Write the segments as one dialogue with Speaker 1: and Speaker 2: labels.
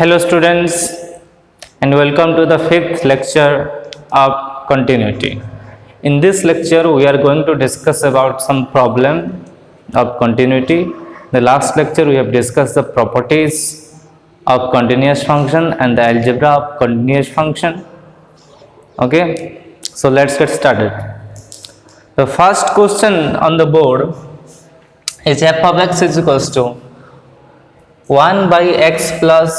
Speaker 1: Hello students and welcome to the fifth lecture of continuity. In this lecture we are going to discuss about some problem of continuity. The last lecture we have discussed the properties of continuous function and the algebra of continuous function. Okay, so let's get started. The first question on the board is f of x is equals to 1 by x plus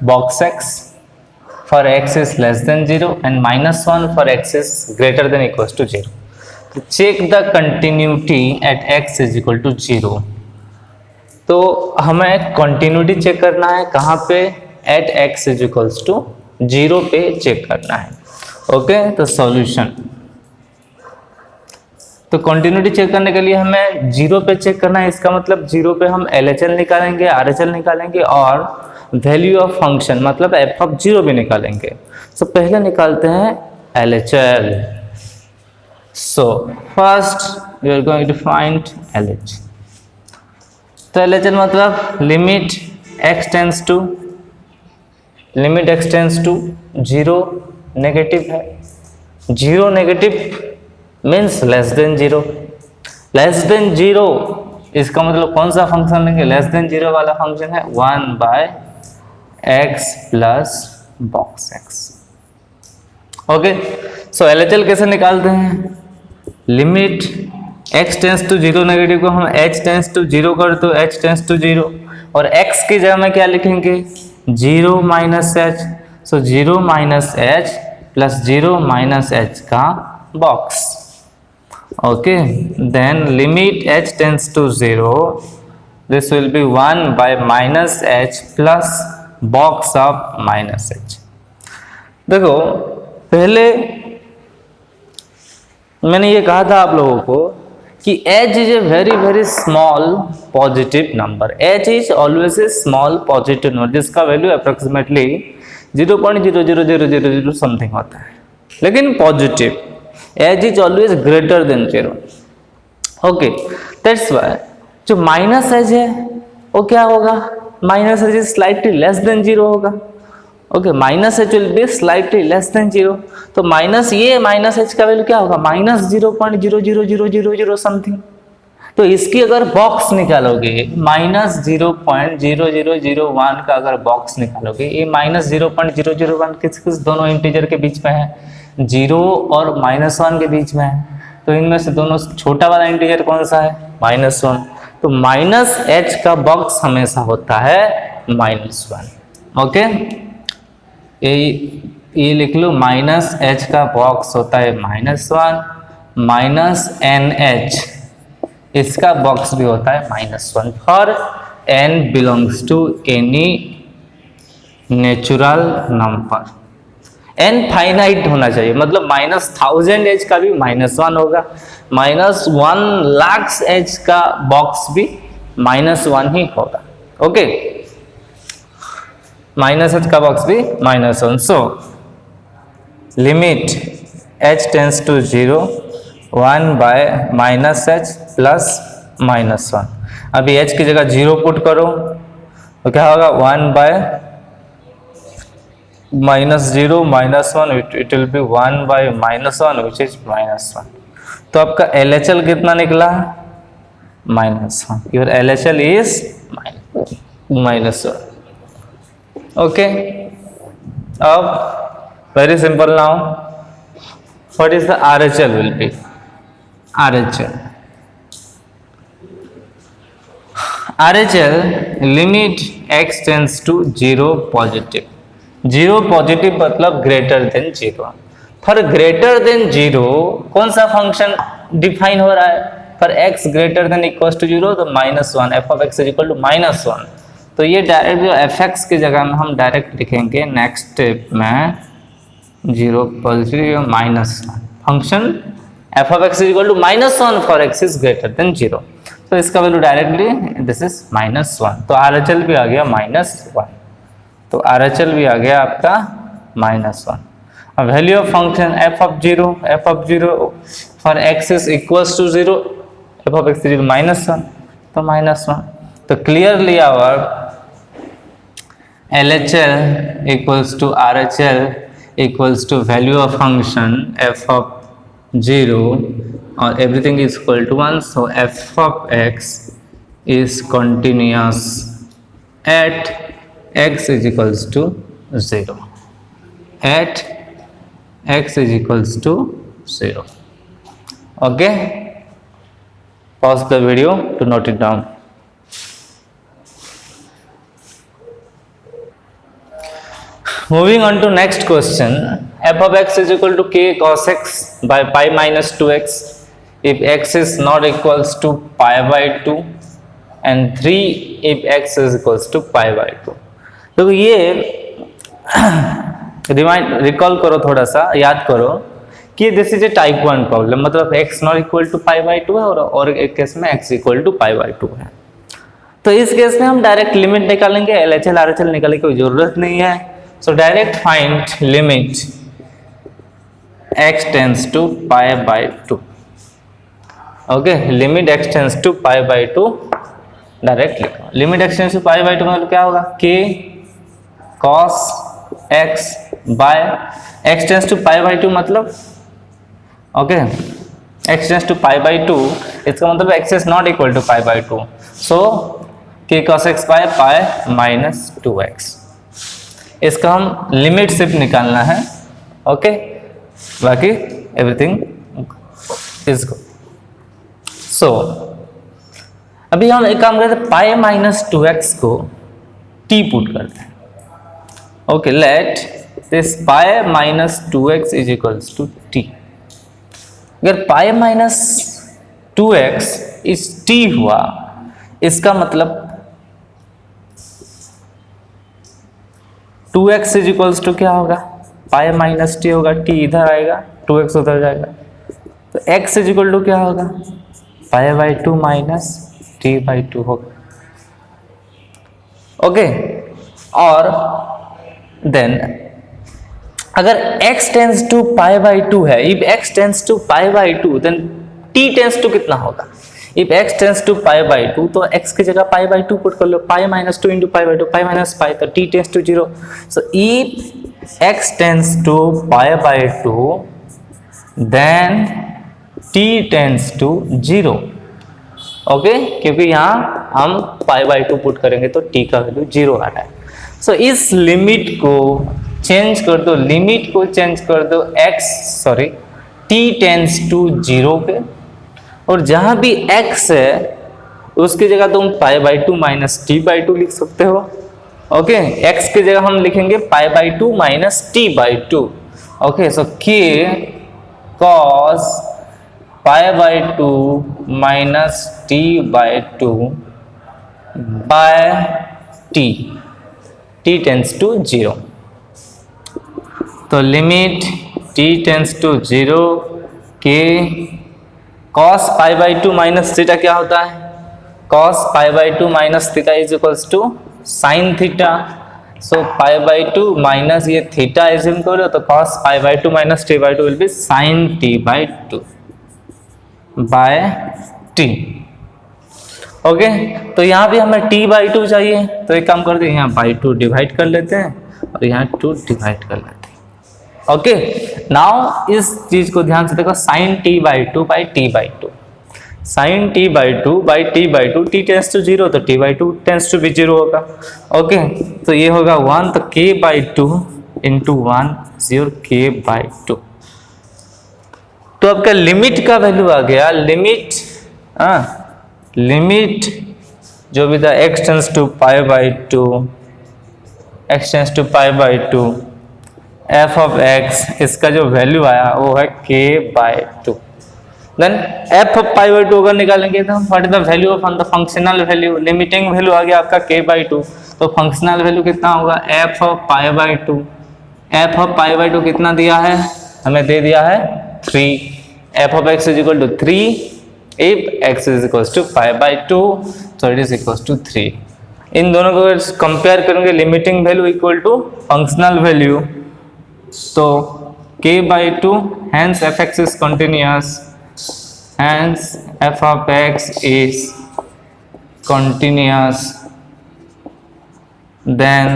Speaker 1: box x for x is less than 0 and minus 1 for x is greater than equals to 0. तो check the continuity at x is equal to 0. तो हमें continuity check करना है कहाँ पे? at x is equals to 0 पे check करना है. ओके, तो सॉल्यूशन, तो कंटिन्यूटी चेक करने के लिए हमें 0 पे चेक करना है. इसका मतलब 0 पे हम LHL निकालेंगे, RHL निकालेंगे और वैल्यू ऑफ फंक्शन मतलब f ऑफ 0 भी निकालेंगे. सो पहले निकालते हैं LHL. So first we are going to find LH. तो LHL मतलब limit x tends to 0 negative है. 0 negative means less than 0. Less than 0 इसका मतलब कौन सा फंक्शन लेंगे? लेस देन 0 वाला फंक्शन है 1 by x plus box x. Okay, so LHL कैसे निकालते हैं? Limit x tends to 0 negative को हम h टेंस टू 0 कर तो h टेंस टू 0 और x की जगह में क्या लिखेंगे? 0 माइनस h. सो 0 minus h plus 0 minus h का box. Okay, then limit h tends to 0, this will be 1 by minus h plus box of minus h. देखो पहले मैंने ये कहा था आप लोगों को कि h is a very small positive number. h is always a small positive number जिसका वैल्यू अप्रोक्सीमेटली 0.00000 समथिंग होता है, लेकिन positive. h is always greater than 0. okay, that's why जो माइनस h है वो क्या होगा? Minus h is slightly less than 0 होगा. Okay, minus h will be slightly less than 0. तो माइनस ये माइनस h का वैल्यू क्या होगा? Minus 0.00000 something. तो इसकी अगर बॉक्स निकालोगे माइनस 0.0001 का अगर बॉक्स निकालोगे, ये माइनस 0.001 किस किस दोनों इंटीजर के बीच में है? 0 और माइनस 1 के बीच में है. तो इनमें से दोनों छोटा वाला इंटीजर कौन सा है? माइनस 1. तो माइनस h का बॉक्स हमेशा होता है माइनस 1. ओके, ये लिख लो, माइनस h का बॉक्स होता है माइनस 1. माइनस NH इसका बॉक्स भी होता है minus 1 for n belongs to any natural number. n finite होना चाहिए, मतलब माइनस 1000 h का भी माइनस 1 होगा, माइनस 1 लाख h का बॉक्स भी माइनस 1 ही होगा. ओके, माइनस h का बॉक्स भी minus 1. So limit h tends to 0 1 by minus h plus minus 1. अभी h की जगह 0 पुट करो तो क्या होगा? 1 bye minus 0 minus 1, it will be 1 by minus 1 which is minus 1. तो आपका LHL कितना निकला? minus 1. Your LHL is minus 1. Okay, अब very simple now. What is the RHL will be? RHL limit x tends to 0 positive. 0 positive मतलब greater than 0. For greater than 0 कौन सा function define हो रहा है? For x greater than equal to 0 तो minus 1, f of x is equal to minus 1. तो ये direct जो fx की जगह में हम डायरेक्ट लिखेंगे नेक्स्ट स्टेप में 0 positive minus 1. Function f of x is equal to minus 1 for x is greater than 0. तो इसका value directly this is minus 1. तो RHL भी आ गया माइनस 1. तो RHL भी आ गया आपका minus 1. Value of function f of 0 for x is equals to 0, f of x is minus 1, तो माइनस 1. तो clearly our LHL equals to RHL equals to value of function f of 0 or everything is equal to 1, so f of x is continuous at x is equals to 0, at x is equals to 0. Okay, pause the video to note it down. Moving on to next question, f of x is equal to k cos x by pi minus 2x if x is not equals to pi by 2 and 3 if x is equals to pi by 2. तो ये recall करो, थोड़ा सा याद करो कि this is a type 1 problem, मतलब x not equal to pi by 2 है और एक केस में x equal to pi by 2 है. तो इस केस में हम डायरेक्ट लिमिट निकालेंगे, LHL RHL निकालने की कोई जरूरत नहीं है. So direct find limit x tends to pi by 2. Okay, limit x tends to pi by 2 direct लिखो. Limit x tends to pi by 2 मतलब क्या होगा, k cos x by x tends to pi by 2 मतलब okay, x tends to pi by 2 इसका मतलब x is not equal to pi by 2. So k cos x by pi minus 2x. इसका हम limit सिर्फ निकालना है. Okay, बाकी everything is good. सो अभी हम एक काम करते हैं, पाई माइनस 2x को t पुट करते हैं. Okay, let this pi minus 2x is equals to t. अगर पाई माइनस 2x इज t हुआ, इसका मतलब 2x इज इक्वल्स टू क्या होगा, पाई माइनस टी होगा, t इधर आएगा, 2x उधर जाएगा, तो x इज इक्वल टू क्या होगा, pi by 2 minus t by 2 होगा. ओके, और देन अगर x tends to pi by 2 है, if x tends to pi by 2 then t tends to कितना होगा, if x tends to pi by 2 तो x की जगह पाई बाई 2 पुट कर लो, pi minus 2 into pi by 2, pi minus pi, तो t tends to 0. So if x tends to pi by 2 then t tends to 0. Okay, क्योंकि यहाँ हम पाई by 2 put करेंगे तो t का वैल्यू 0 आ रहा है. सो इस लिमिट को चेंज कर दो, लिमिट को चेंज कर दो t टेंस टू 0 पे, और जहां भी x है उसकी जगह तुम पाई बाई 2 माइनस टी बाई 2 लिख सकते हो. ओके, x की जगह हम लिखेंगे pi by 2 minus t by 2. Okay, so k cos pi by 2 minus t by 2 by t tends to 0. तो limit t tends to 0 k cos pi by 2 minus theta क्या होता है, cos pi by 2 minus theta is equals to sine theta. So pi by 2 minus ये theta assume करो, तो cos pi by 2 minus t by 2 will be sine t by 2 by t. Okay, तो यहाँ भी हमें t बाई 2 चाहिए, तो एक काम करते हैं, यहाँ बाई 2 डिवाइड कर लेते हैं और यहाँ 2 डिवाइड कर लेते हैं. ओके, नाउ इस चीज को ध्यान से देखो, sine t by 2 by t by 2, sine t by 2 by t by 2, t tends to 0 तो टी बाई 2 टेंस टू भी 0 होगा. ओके, तो ये होगा 1, तो k by 2 into 1 0 k by 2. तो आपका लिमिट का वैल्यू आ गया, लिमिट जो भी था x tends to pi by 2, x tends to pi by 2, f of x, इसका जो वैल्यू आया वो है k by 2. Then f of pi by 2 अगर निकालेंगे तो what is the value of the functional value, limiting value आ गया आपका k बाई 2, तो फंक्शनल वैल्यू कितना होगा, f of pi by 2. f of pi by 2 कितना दिया है, हमें दे दिया है 3. f of x is equal to 3 if x is equal to pi by 2, so it is equals to 3. इन दोनों को कंपेयर करेंगे, limiting value equal to functional value, तो k by 2, hence fx is continuous, hence f of x is continuous, then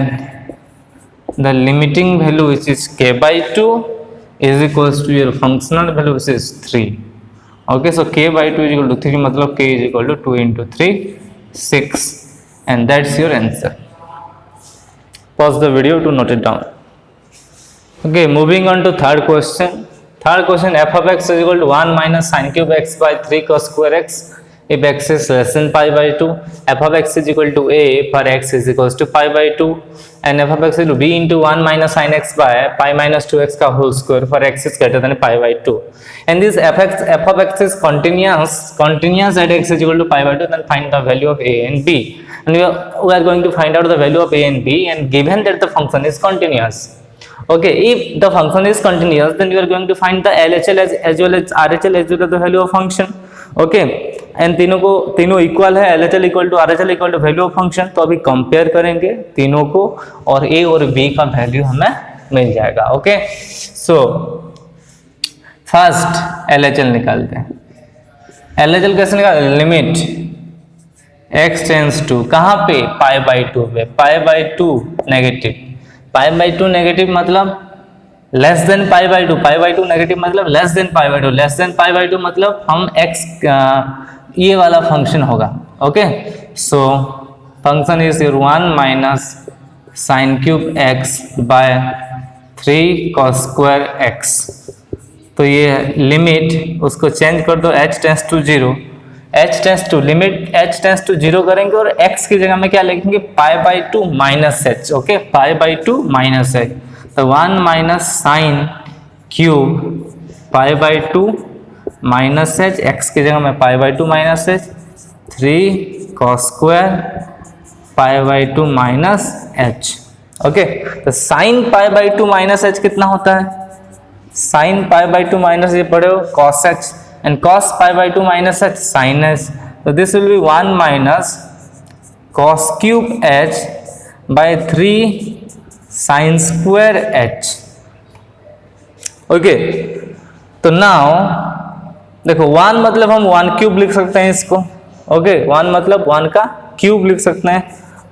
Speaker 1: the limiting value which is k by 2 is equals to your functional value which is 3. Okay, so k by 2 is equal to 3 मतलब k is equal to 2 into 3 6 and that's your answer. Pause the video to note it down. Okay, moving on to third question. Third question, f of x is equal to 1 minus sin cube x by 3 cos square x if x is less than pi by 2. F of x is equal to a for x is equals to pi by 2 and f of x is equal to b into 1 minus sin x by pi minus 2x का whole square for x is greater than pi by 2. And this f of x is continuous at x is equal to pi by 2, then find the value of a and b. And we are going to find out the value of a and b, and given that the function is continuous. Okay, if the function is continuous, then you are going to find the LHL as well as RHL as well as the value of function. Okay, and तीनों equal है, LHL equal to RHL equal to value of function. तो अभी compare करेंगे तीनों को और a और b का वैल्यू हमें मिल जाएगा. ओके, सो फर्स्ट LHL निकालते हैं. LHL कैसे निकालते? लिमिट x टेंस टू कहाँ पे? पाई बाई 2 पे. Pi by 2 negative, pi by 2 negative मतलब less than pi by 2, pi by 2 negative मतलब less than pi by 2, less than pi by 2 मतलब हम x ये वाला फंक्शन होगा. Okay, so function is your 1 minus sine cube x by 3 cos square x. तो ये limit उसको change कर दो, h tends to 0, h tends to limit h tends to 0 करेंगे और x की जगह में क्या लिखेंगे? Pi by 2 minus h. Okay, pi by 2 minus h. तो 1 minus sine cube pi by 2 minus h, x की जगह में pi by 2 minus h, 3 cos square pi by 2 minus h. Okay, तो sine pi by 2 minus h कितना होता है? Sine pi by 2 minus ये पढ़े हो cos h and cos pi by 2 minus h sin h. So this will be 1 minus cos cube h by 3 sin square h. Okay, तो now देखो 1 मतलब हम 1 क्यूब लिख सकते हैं इसको. ओके, 1 मतलब 1 का क्यूब लिख सकते हैं.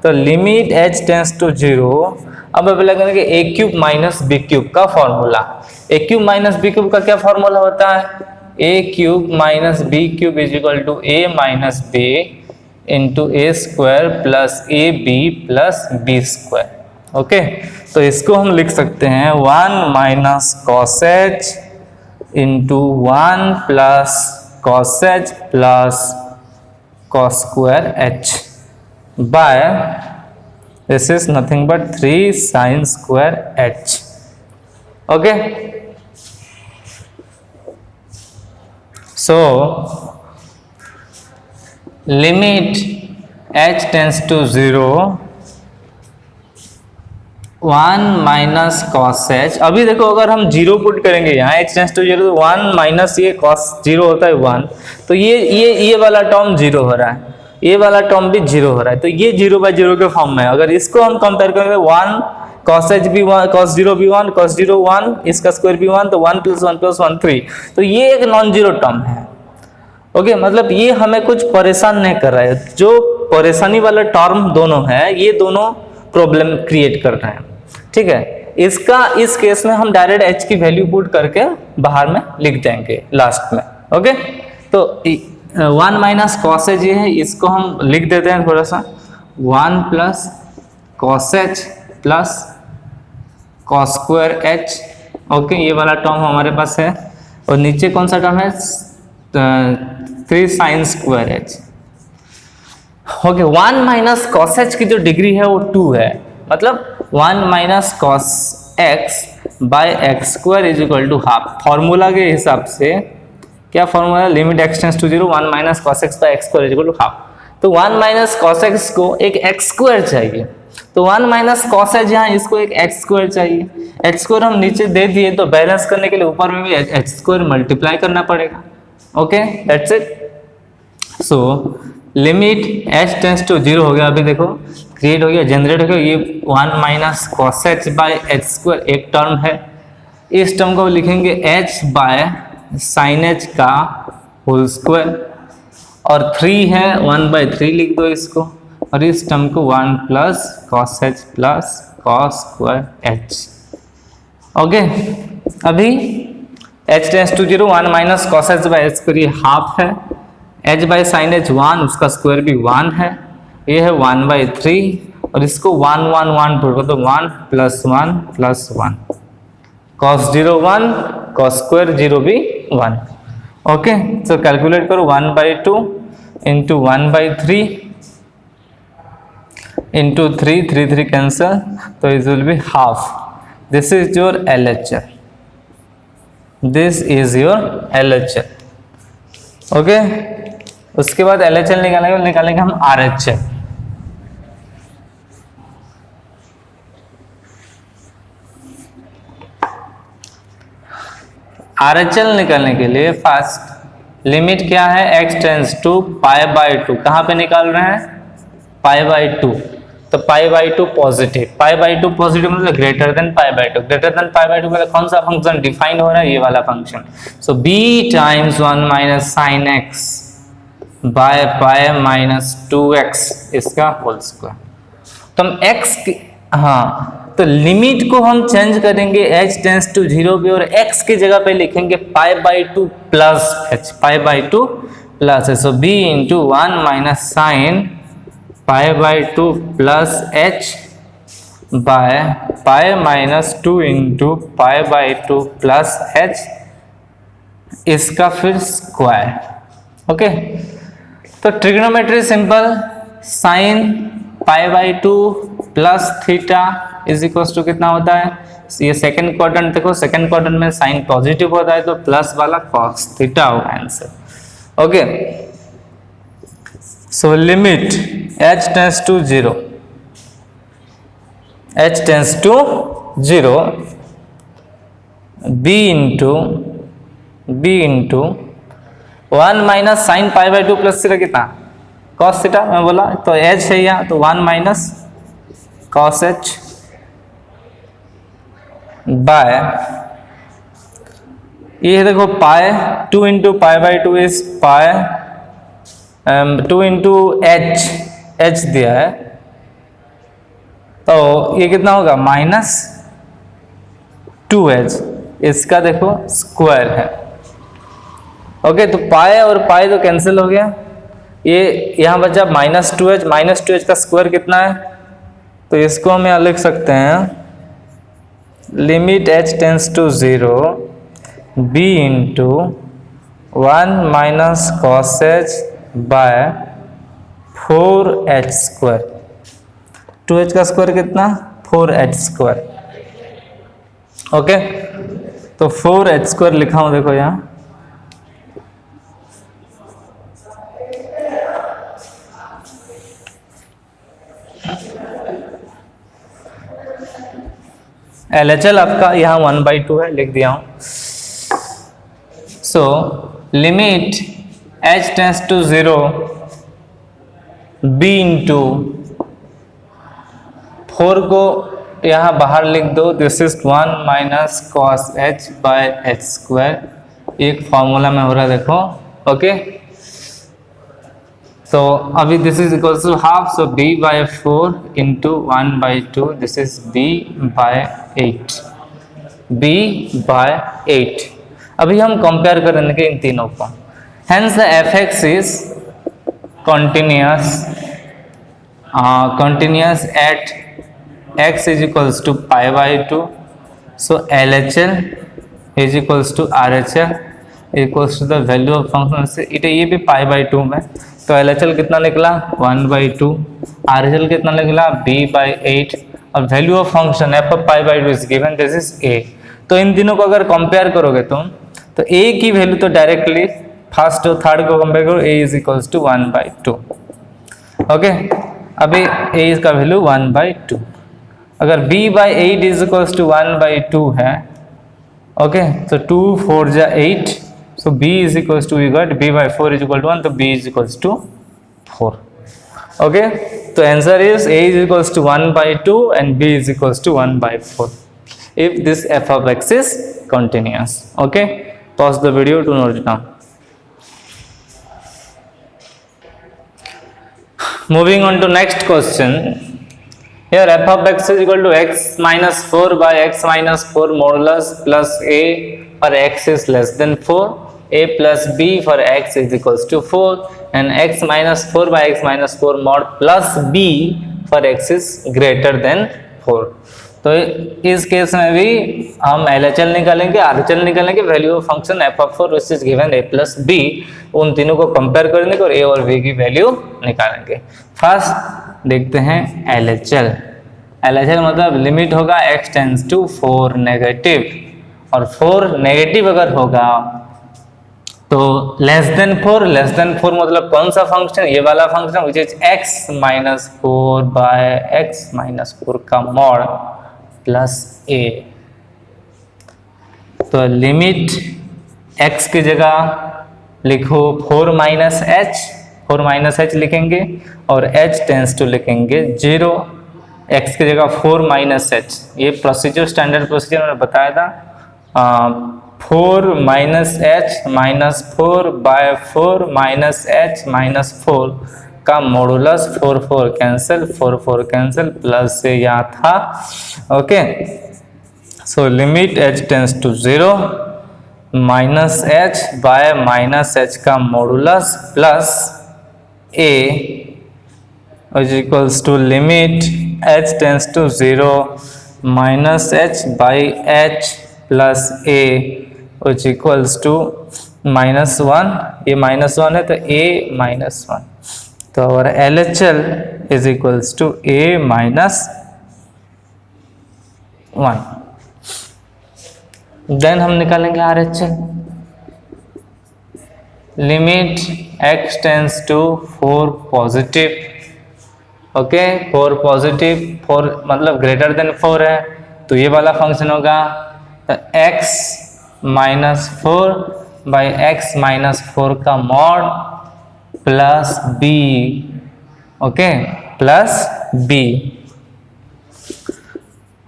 Speaker 1: तो लिमिट h टेंस टू 0. अब अप्लाई करेंगे a cube minus b cube का formula. a cube minus b cube का क्या फॉर्मूला होता है? a cube minus b cube is equal to a minus b into A square plus A B plus B square. Okay, तो इसको हम लिख सकते हैं 1 minus cos H into 1 plus cos H plus cos square H by this is nothing but 3 sine square H. Okay, so limit h tends to 0 1 minus cos h. अभी देखो अगर हम 0 पुट करेंगे यहाँ h टेंस टू 0 तो 1 minus ये cos 0 होता है 1, तो ये वाला टर्म 0 हो रहा है, ये वाला टर्म भी 0 हो रहा है. तो ये 0 बाई 0 के फॉर्म में है. अगर इसको हम कंपेयर करेंगे 1 cos h भी 1, cos 0 भी 1, cos 0 1, इसका स्क्वायर भी 1, तो 1 प्लस 1 प्लस 1 3. तो ये एक नॉन जीरो टर्म है. ओके, मतलब ये हमें कुछ परेशान नहीं कर रहा है. जो परेशानी वाला टर्म दोनों है ये दोनों प्रॉब्लम क्रिएट कर रहे हैं. ठीक है, इसका इस केस में हम डायरेक्ट h की वैल्यू पुट करके बाहर में लिख देंगे लास्ट में. ओके, तो 1 माइनस कॉस h ये है, इसको हम लिख देते हैं थोड़ा सा. 1 plus cos h plus cos square h. Okay, ये वाला टर्म हमारे पास है और नीचे कौन सा टर्म है? 3 sine square h. Okay, 1 minus cos h की जो डिग्री है वो 2 है, मतलब 1 minus cos x by x square is equal to half. Formula के हिसाब से क्या formula? Limit x tends to 0 1 minus cos x by x square is equal to half. तो 1 माइनस कॉस x को एक एक्स स्क्वायर चाहिए, तो 1 minus cos h यहाँ इसको एक एक्स स्क्वायर चाहिए. एक्स स्क्वायर हम नीचे दे दिए, तो बैलेंस करने के लिए ऊपर में भी एक्स स्क्वायर मल्टीप्लाई करना पड़ेगा. Okay, that's it. So limit h tends to 0 हो गया. अभी देखो क्रिएट हो गया, जनरेट हो गया. ये 1 minus cos h by H square एक टर्म है. इस टर्म को लिखेंगे h बाय साइन h का होल स्क्वायर, और 3 है 1 बाय 3 लिख दो इसको, और इस टर्म को 1 plus cos h plus cos square h. Okay, अभी h tends to 0, 1 minus cos h by h करिए हाफ है, h बाई साइन h 1, उसका स्क्वायर भी 1 है, ये है 1 बाई 3 और इसको 1 1 1 पुट तो 1 plus 1 plus 1, cos 0 1, cos square 0 भी 1. ओके, तो कैलकुलेट करो 1 by 2 into 1 by 3 into 3, 3 3 cancel, तो it will be half. This is your LHS. This is your LHS. Okay, उसके बाद LHL निकालेंगे हम RHL. RHL निकालने के लिए फर्स्ट लिमिट क्या है, x tends to pi by 2. कहाँ पे निकाल रहे हैं, पाई बाई 2. तो pi by 2 positive, pi by 2 positive मतलब greater than pi by 2. Greater than pi by 2 मतलब कौन सा फंक्शन डिफाइन हो रहा है, ये वाला function. So b times 1 minus sine x by pi minus 2x इसका होल स्क्वायर. तो हम x की, हाँ, तो लिमिट को हम चेंज करेंगे h टेंस टू 0 पे और x की जगह पे लिखेंगे pi by 2 plus h, pi by 2 plus है. So b into 1 minus sine pi by 2 plus h by pi minus 2 into pi by 2 plus h इसका फिर स्क्वायर. ओके, तो trigonometry simple, sine pi by 2 plus theta is equal to कितना होता है, ये second quadrant देखो, second quadrant में sine positive होता है तो प्लस वाला cos थीटा होगा answer. Okay, so limit h tends to 0, h tends to 0 b into 1 minus sine pi by 2 plus theta कितना, cos थीटा मैं बोला, तो h है यहाँ, तो 1 माइनस cos h बाय ये देखो पाई 2 into pi by 2 is pi 2 into h दिया है, तो ये कितना होगा माइनस 2h, इसका देखो स्क्वायर है. ओके, तो पाई और पाई तो कैंसिल हो गया, ये यहाँ बचा माइनस 2h. माइनस 2h का स्क्वायर कितना है, तो इसको हम यहाँ लिख सकते हैं limit h tends to 0 b into 1 minus cos h by 4h square. 2h का स्क्वायर कितना, 4h स्क्वायर. ओके, तो 4h स्क्वायर लिखा हूं देखो यहाँ, LHL आपका यहाँ 1/2 है, लिख दिया हूँ. So limit h tends to 0 b into 4 को यहाँ बाहर लिख दो, this is 1 minus cos h by h square. एक फॉर्मूला में हो रहा है देखो. ओके, तो अभी this is equal to half, so b by 4 into 1/2, this is b by 8, b by 8. अभी हम कंपेयर करेंगे इन तीनों को. Hence the fx is continuous at x is equals to pi by 2. So LHL is equals to RHL equals to the value of function से ये भी pi by 2 में, तो LHL कितना निकला 1/2, RHL कितना निकला b by 8 और value of function f of pi by 2 is given, this is a. तो इन तीनों को अगर कंपेयर करोगे तुम तो a की वैल्यू तो डायरेक्टली फर्स्ट और थर्ड को कंपेयर करो, a is equals to 1/2. Okay, अभी a का वैल्यू 1/2. अगर b by 8 is equals to 1/2 है, ओके, तो 2 4 जा 8, so b is equals to, you got b by 4 is equal to 1, तो b is equals to 4. Okay, तो answer is a is equals to 1/2 and b is equals to 1/4 if this f of x is continuous. Okay, pause the video to note it down. Moving on to next question. Here f of x is equal to x minus 4 by x minus 4 modulus plus a for x is less than 4, a plus b for x is equals to 4 and x minus 4 by x minus 4 mod plus b for x is greater than 4. तो इस case में भी हम LHL निकालेंगे, RHL निकालेंगे, value of function f of 4 which is given a plus b, उन तीनों को कंपेयर करेंगे और a और b की वैल्यू निकालेंगे. फर्स्ट देखते हैं LHL. LHL मतलब लिमिट होगा x टेंड्स टू 4 नेगेटिव, और 4 नेगेटिव अगर होगा तो लेस देन 4 मतलब कौन सा फंक्शन, ये वाला function which is x minus 4 by x minus 4 का मॉड प्लस a. तो लिमिट x की जगह लिखो 4 माइनस h लिखेंगे और h टेंस टू लिखेंगे 0, x की जगह 4 माइनस h. ये प्रोसीजर स्टैंडर्ड प्रोसीजर मैंने बताया था. 4 minus h minus 4 by 4 minus h minus 4 का मॉडुलस 4 कैंसिल, 4 कैंसिल, प्लस से यहाँ था. Okay, so limit h tends to 0 minus h by minus h का modulus plus a which equals to limit h tends to 0 minus h by h plus a which equals to -1. ये -1 है तो a -1. तो our LHL is equals to a minus 1. Then हम निकालेंगे RHL. Limit x tends to 4 positive. Okay, 4 positive, 4 मतलब greater then 4 है, तो ये वाला फंक्शन होगा तो x minus 4 by x minus 4 का mod plus b. Okay, plus b.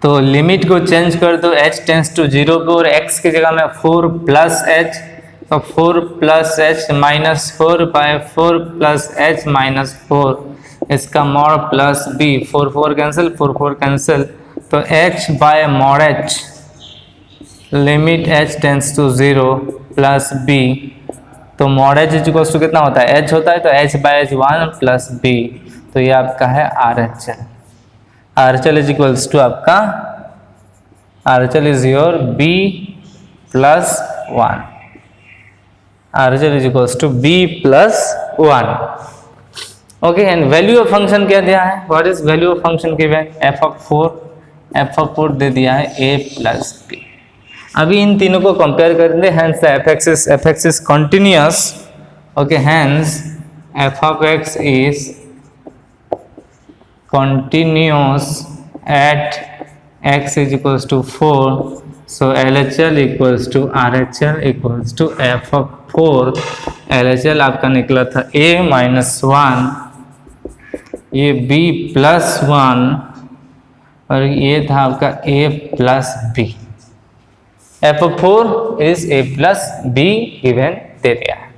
Speaker 1: तो लिमिट को चेंज कर दो h टेंस टू 0 पे और x की जगह में 4 प्लस h, तो 4 plus h minus 4 by 4 plus h minus 4, इसका mod plus b. 4 cancel, 4 cancel, तो h by mod h limit h tends to 0 plus b. तो मॉड h इक्वल्स टू कितना होता है, h होता है, तो h by h 1 plus b. तो ये आपका है RHL. RHL is equals to आपका RHL is your b plus 1. RHL is equals to b plus 1. Okay, and value of function क्या दिया है, what is value of function given, f of 4 दे दिया है a प्लस b. अभी इन तीनों को कंपेयर करेंगे, hence f x is continuous. Okay, hence f of x is continuous at x is equals to 4. So LHL equals to RHL equals to f of 4. LHL आपका निकला था a minus 1, ये b plus 1 और ये था आपका a plus b. f of 4 is a plus b given दे दिया है.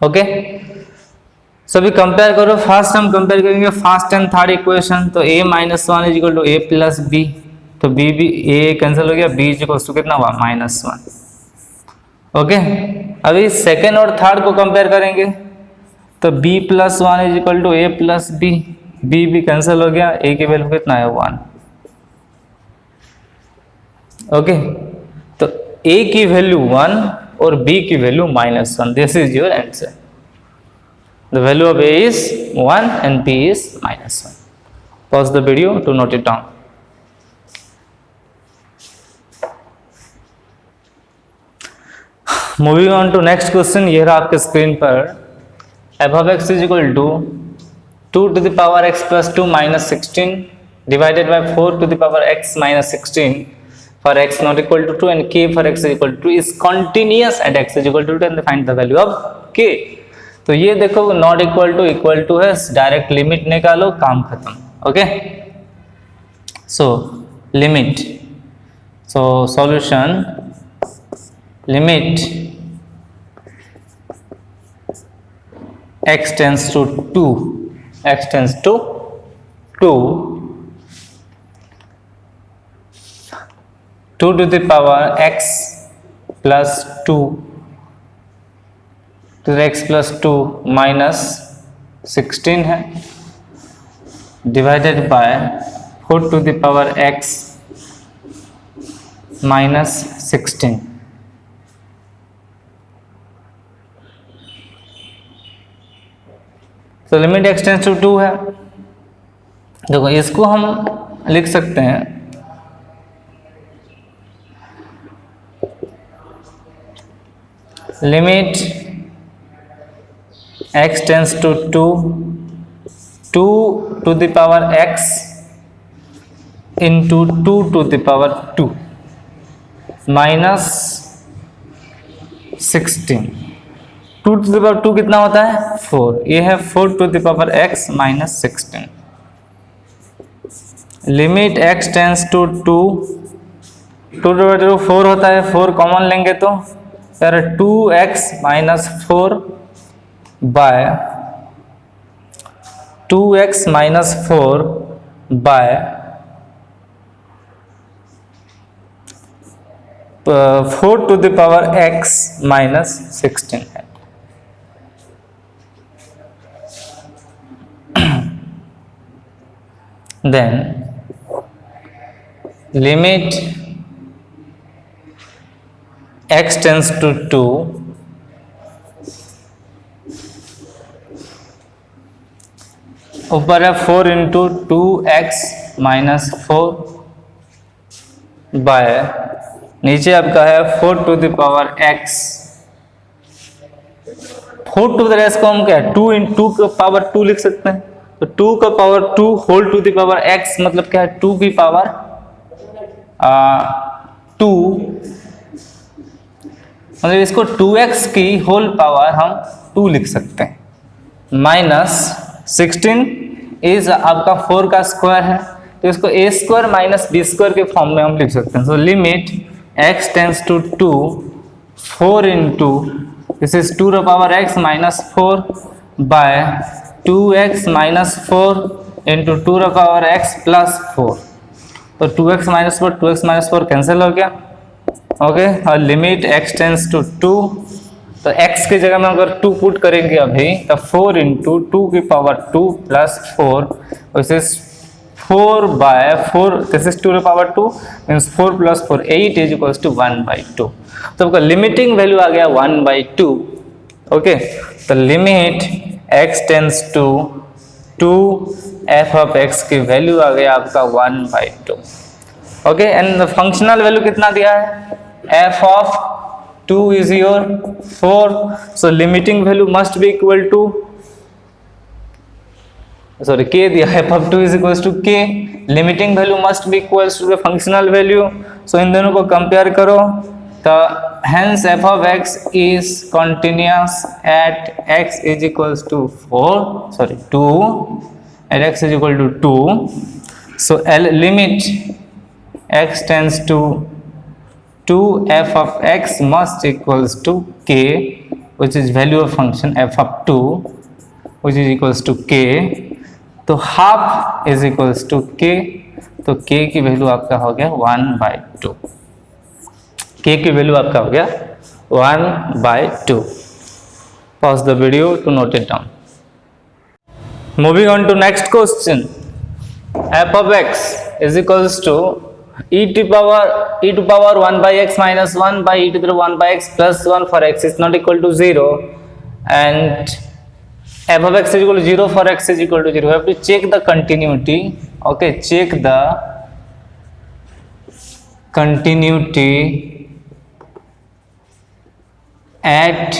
Speaker 1: ओके, सो अभी कंपेयर करो. फर्स्ट हम कंपेयर करेंगे फर्स्ट एंड थर्ड इक्वेशन. तो a minus 1 is equal to a plus b, तो b भी a कैंसिल हो गया, b इज इक्वल टू कितना हुआ -1. ओके, अभी सेकेंड और थर्ड को कंपेयर करेंगे तो b plus 1 is equal to a plus b, b भी कैंसिल हो गया, a की वैल्यू कितना है 1. ओके, तो a की वैल्यू 1 और b की value -1. This is your answer. The value of a is 1 and b is -1. Pause the video to note it down. Moving on to next question. ये रहा आपके स्क्रीन पर. f of x is equal to 2 to the power x plus 2 minus 16 divided by 4 to the power x minus 16 for x not equal to 2 and k for x is equal to 2 is continuous at x is equal to 2 and find the value of k. तो ये देखो not equal to है, direct limit निकालो, काम खत्म. Okay, so limit, so solution limit x tends to 2, x tends to 2 to the power x plus 2 to the x plus 2 minus 16 है, divided by 4 to the power x minus 16। तो limit x tends to 2 है। देखो इसको हम लिख सकते हैं limit x tends to 2 to the power x into 2 to the power 2 minus 16। 2 to the power 2 कितना होता है 4, ये है 4 to the power x minus 16। Limit x tends to 2 to the power 4 होता है, 4 कॉमन लेंगे तो यार 2x minus 4 by 2x minus 4 by 4 to the power x minus 16 है। Then limit x tends to 2 ऊपर है 4 into 2x minus 4 बाय नीचे आपका है 4 to the power x। 4 to the rest को हम क्या 2 into का पावर 2 लिख सकते हैं, तो 2 का power 2 whole to the power x मतलब क्या है 2 की पावर 2, मतलब इसको 2x की होल पावर हम 2 लिख सकते हैं। माइनस 16 इज आपका 4 का स्क्वायर है, तो इसको a square minus b square के फॉर्म में हम लिख सकते हैं। So limit x tends to 2 4 into this is 2 the power x minus 4 by 2x minus 4 into 2 the power x plus 4। तो 2x minus 4 2x minus 4 cancel हो गया। Okay, और लिमिट x टेंस टू 2, तो x की जगह में अगर 2 put करेंगे अभी तो 4 इंटू 2 की power 2 plus 4 this is 4 by 4 this is 2 the power 2 means 4 plus 4 8 is equals to 1/2। तो आपका लिमिटिंग वैल्यू आ गया 1/2। ओके, तो limit x tends to 2 f of x की वैल्यू आ गया आपका 1/2। ओके, एंड फंक्शनल वैल्यू कितना दिया है f of 2 is your 4, so limiting value must be equal to sorry k दिया है, f of 2 is equals to k, limiting value must be equals to the functional value। so इन दोनों को compare करो तो hence f of x is continuous at x is equals to 2 at x is equal to 2। so limit x tends to 2 f of x must equals to k, which is value of function f of 2 which is equals to k। तो half is equals to k, तो k की value आपका हो गया 1/2। k की value आपका हो गया 1/2। Pause the video to note it down। Moving on to next question, f of x is equals to e to power 1 by x minus 1 by e to the 1 by x plus 1 for x is not equal to 0 and f of x is equal to 0 for x is equal to 0। we have to check the continuity। okay, check the continuity at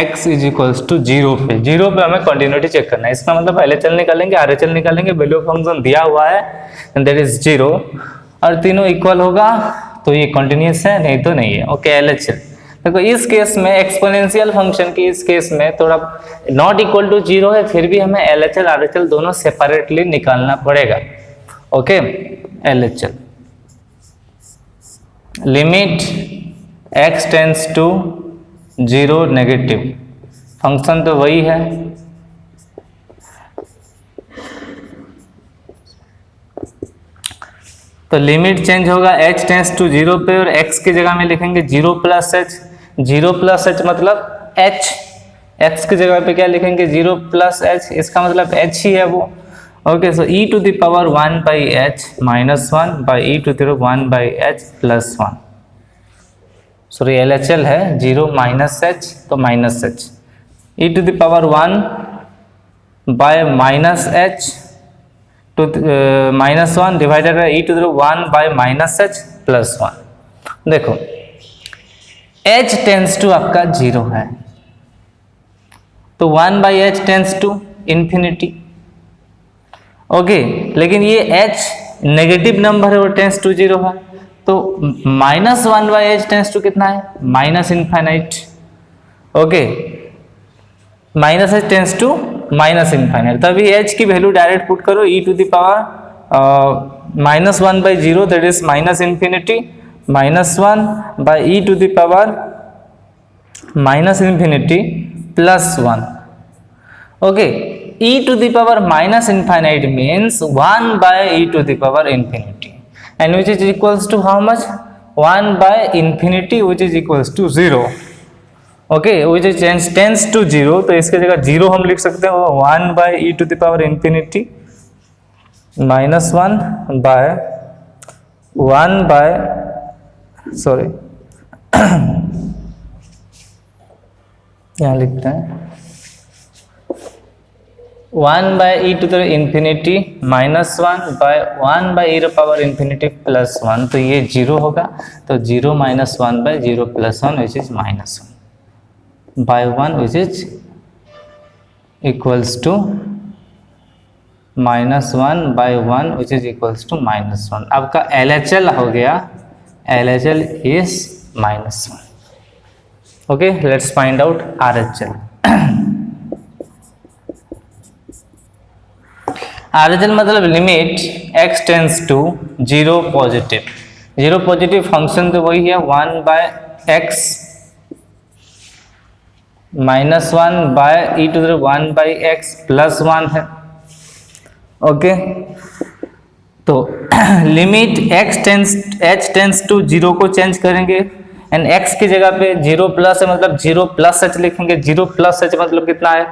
Speaker 1: x is equals to 0 पे। 0 पे हमें continuity check करना है, इसका मतलब LHL निकालेंगे RHL निकालेंगे, value of function दिया हुआ है एंड दैट इज 0 और तीनों इक्वल होगा तो ये कंटिन्यूस है, नहीं तो नहीं है। ओके, LHL देखो इस केस में एक्सपोनेंशियल फंक्शन की इस केस में थोड़ा नॉट इक्वल टू 0 है, फिर भी हमें LHL RHL दोनों सेपरेटली निकालना पड़ेगा। Okay, LHL limit x tends to 0 negative, function तो वही है तो लिमिट चेंज होगा h टेंस टू 0 पे और x की जगह में लिखेंगे 0 प्लस एच। 0 प्लस एच मतलब h, x की जगह पे क्या लिखेंगे 0 प्लस एच, इसका मतलब h ही है वो। Okay, so e to the power 1 by h minus 1 by e to the 1 by h plus 1। Sorry LHL है 0 माइनस एच तो minus h, e to the power 1 by minus h to minus 1 divided by e to the 1 by minus h plus 1। देखो h tends to आपका 0 है तो 1 by h tends to infinity. Okay, लेकिन ये h negative number है और tense to 0 है, तो minus 1 by h tends to कितना है minus infinite. Okay, minus h tends to minus infinite, तभी h की वैल्यू डायरेक्ट पुट करो e to the power minus 1 by 0 that is minus infinity minus 1 by e to the power minus infinity plus 1। Okay, e to the power minus infinite means 1 by e to the power infinity, and which is equals to how much 1 by infinity which is equals to 0। Okay, which is tends to 0, तो इसके जगह 0 हम लिख सकते हैं 1 by e to the power infinity minus 1 by 1 by sorry यहाँ लिखते हैं 1 by e to the infinity minus 1 by 1 by e to the power infinity plus 1, तो ये 0 होगा, तो 0 minus 1 by 0 plus 1 which is minus 1 by 1 which is equals to minus 1 by 1 which is equals to minus 1। आपका LHL हो गया, LHL is minus 1। Okay, let's find out RHL। RHL मतलब limit x tends to 0 positive. 0 positive function तो वही है 1 by x minus 1 by e to the 1 by x plus 1 है। Okay, तो limit h tends to 0 को change करेंगे and x की जगह पे 0 प्लस है मतलब 0 प्लस h लिखेंगे। 0 प्लस h मतलब कितना है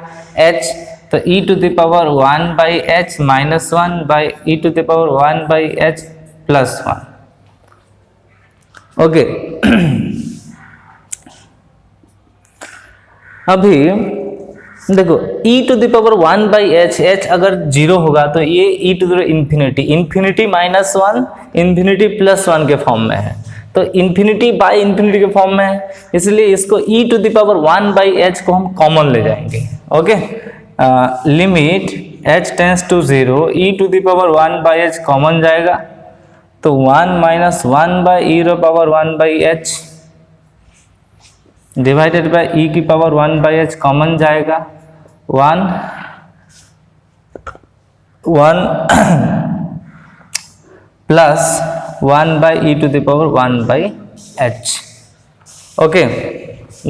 Speaker 1: h, तो e to the power 1 by h minus 1 by e to the power 1 by h plus 1। Okay, अभी देखो e to the power 1 by h, h अगर 0 होगा तो ये e to the infinity, infinity minus 1 infinity plus 1 के form में है, तो इन्फिनिटी बाई इन्फिनिटी के फॉर्म में है, इसलिए इसको e to the power 1 by h को हम कॉमन ले जाएंगे। Okay, limit h tends to 0 e to the power 1 by h common जाएगा, तो 1 माइनस 1 बाई e रो power 1 by h divided by e की पावर 1 बाई एच कॉमन जाएगा 1 plus 1 by e to the power 1 by h. Okay,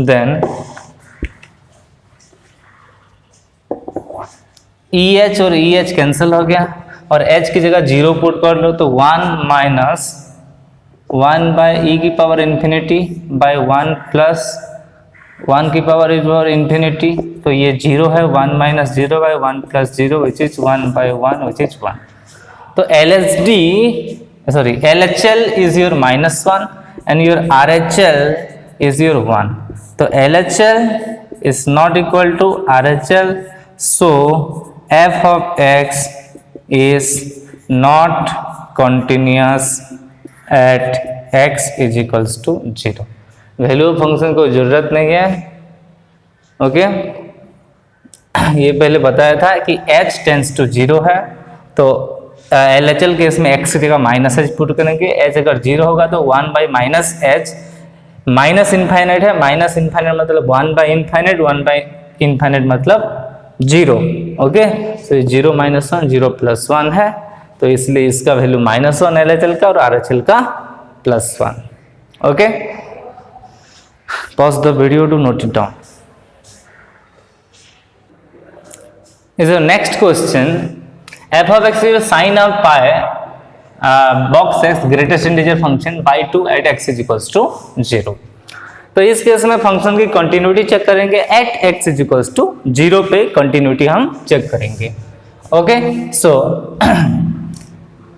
Speaker 1: then EH और EH cancel हो गया और H की जगह 0 पुट कर लो, तो 1 माइनस 1 बाई e की पावर इन्फिनिटी बाई 1 प्लस 1 की पावर इन्फिनिटी, तो ये 0 है, 1 minus 0 by 1 plus 0 which is 1 by 1 which is 1। तो LHL is your minus 1 and your RHL is your 1, तो LHL is not equal to RHL, so f of x is not continuous at x is equals to 0। Value function को जरूरत नहीं है। Okay, ये पहले बताया था कि h टेंस टू 0 है, तो LHL केस में x की जगह माइनस h पुट करेंगे, h अगर 0 होगा तो 1 by minus h, minus infinite है, माइनस इनफाइनाइट मतलब 1 बाई इनफाइनाइट, 1 बाई इनफाइनाइट मतलब 0। ओके, तो 0 माइनस 1 0 प्लस 1 है, तो इसलिए इसका वैल्यू माइनस 1 LHL का और RHL का plus 1। Okay, pause the video to note it down. Is your next question f of x is sin of pi box x greatest integer function by two at x is equals to 0। तो इस case में function की continuity check करेंगे, at x is equals to 0 पे continuity हम check करेंगे। Okay, so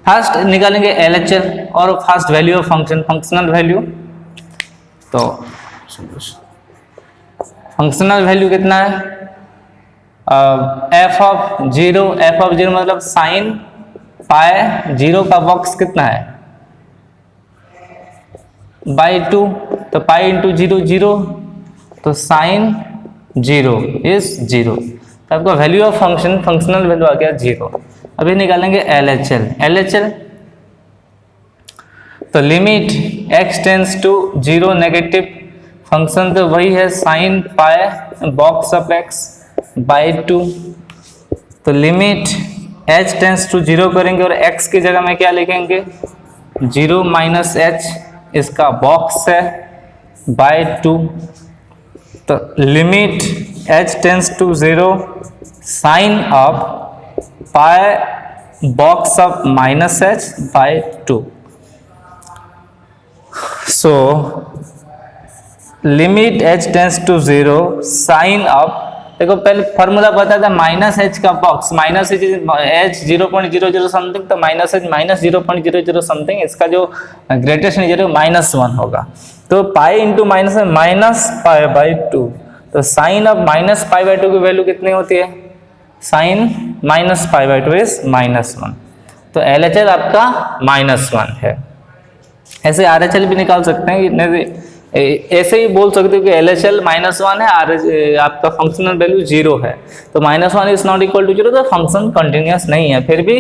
Speaker 1: first निकालेंगे LHL और first value of function, functional value. तो फंक्शनल वैल्यू कितना है, एफ ऑफ जीरो मतलब साइन पाई 0 का बॉक्स कितना है बाई 2, तो पाई इंटू 0 0, तो साइन 0 इज 0, तो आपका value of function functional value आ गया 0। अभी निकालेंगे LHL, तो limit x tends to 0 negative, function तो वही है sine pi box of x by 2, तो लिमिट h टेंस टू 0 करेंगे और x की जगह में क्या लिखेंगे 0 माइनस h, इसका बॉक्स है बाय 2, तो limit h tends to 0 sine of pi box of minus h by 2। So limit h tends to 0 sine of, देखो पहले फॉर्मूला पता था माइनस h का बॉक्स, माइनस h 0.00 समथिंग, तो माइनस h माइनस 0.00 समथिंग, इसका जो greatest integer है -1 होगा, तो pi into minus minus pi by 2, तो sign of minus pi by 2 की वैल्यू कितनी होती है, sine minus pi by 2 is -1, तो LHL आपका -1 है। ऐसे RHL भी निकाल सकते हैं, ऐसे ही बोल सकते हो कि LHL -1 है, आपका फंक्शनल वैल्यू 0 है, तो -1 इज नॉट इक्वल टू 0, तो फंक्शन कंटिन्यूअस नहीं है, फिर भी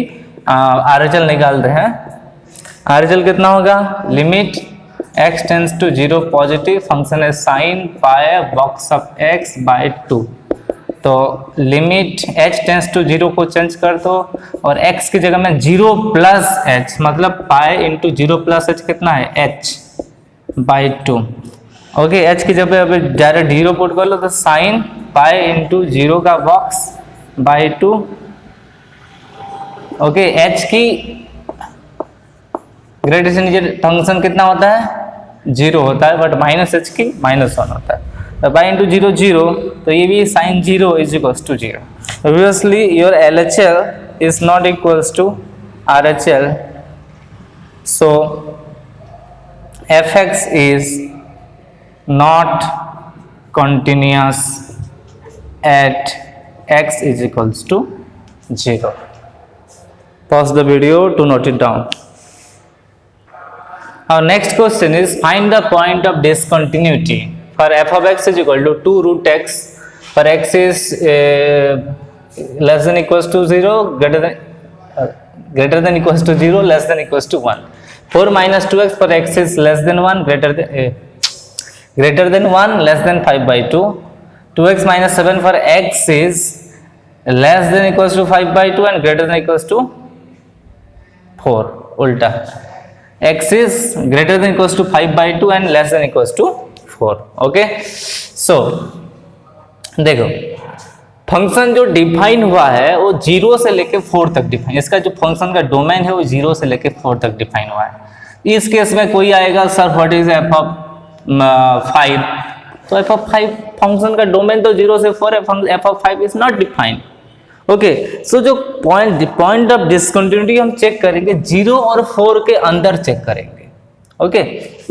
Speaker 1: RHL निकाल रहे हैं। RHL कितना होगा, limit x tends to 0 positive, function है sine pi box of x by 2, तो लिमिट h टेंस टू 0 को चेंज कर दो और x की जगह में 0 प्लस h, मतलब पाई इंटू 0 प्लस h कितना है h बाई 2। ओके, h की जगह पे डायरेक्ट 0 पुट कर लो, तो साइन पाई इंटू 0 का बॉक्स बाई 2। ओके, h की ग्रेटेस्ट इंटीजर फंक्शन कितना होता है 0 होता है, बट माइनस h की -1 होता है, तो पाई इंटू 0 0, तो ये भी sine 0 is equals to 0। Obviously your LHL is not equals to RHL, so fx is not continuous at x is equals to 0. Pause the video to note it down. Our next question is find the point of discontinuity for f of x is equal to 2 root x for x is less than equals to 0, greater than equals to 0, less than equals to 1. 4 minus 2x for x is less than 1, greater than 1, less than 5 by 2. 2x minus 7 for x is less than equals to 5 by 2 and greater than equals to 4. उल्टा, x is greater than equals to 5 by 2 and less than equals to 4. Okay, सो देखो function जो define हुआ है वो 0 से लेके 4 तक define, इसका जो फंक्शन का डोमेन है वो 0 से लेके 4 तक डिफाइन हुआ है। इस केस में कोई आएगा sir what is f of 5, तो f ऑफ 5 फंक्शन का डोमेन तो 0 से 4 है, f of 5 is not defined. Okay, so जो पॉइंट ऑफ डिसकंटिन्यूटी हम चेक करेंगे 0 और 4 के अंदर चेक करेंगे। ओके,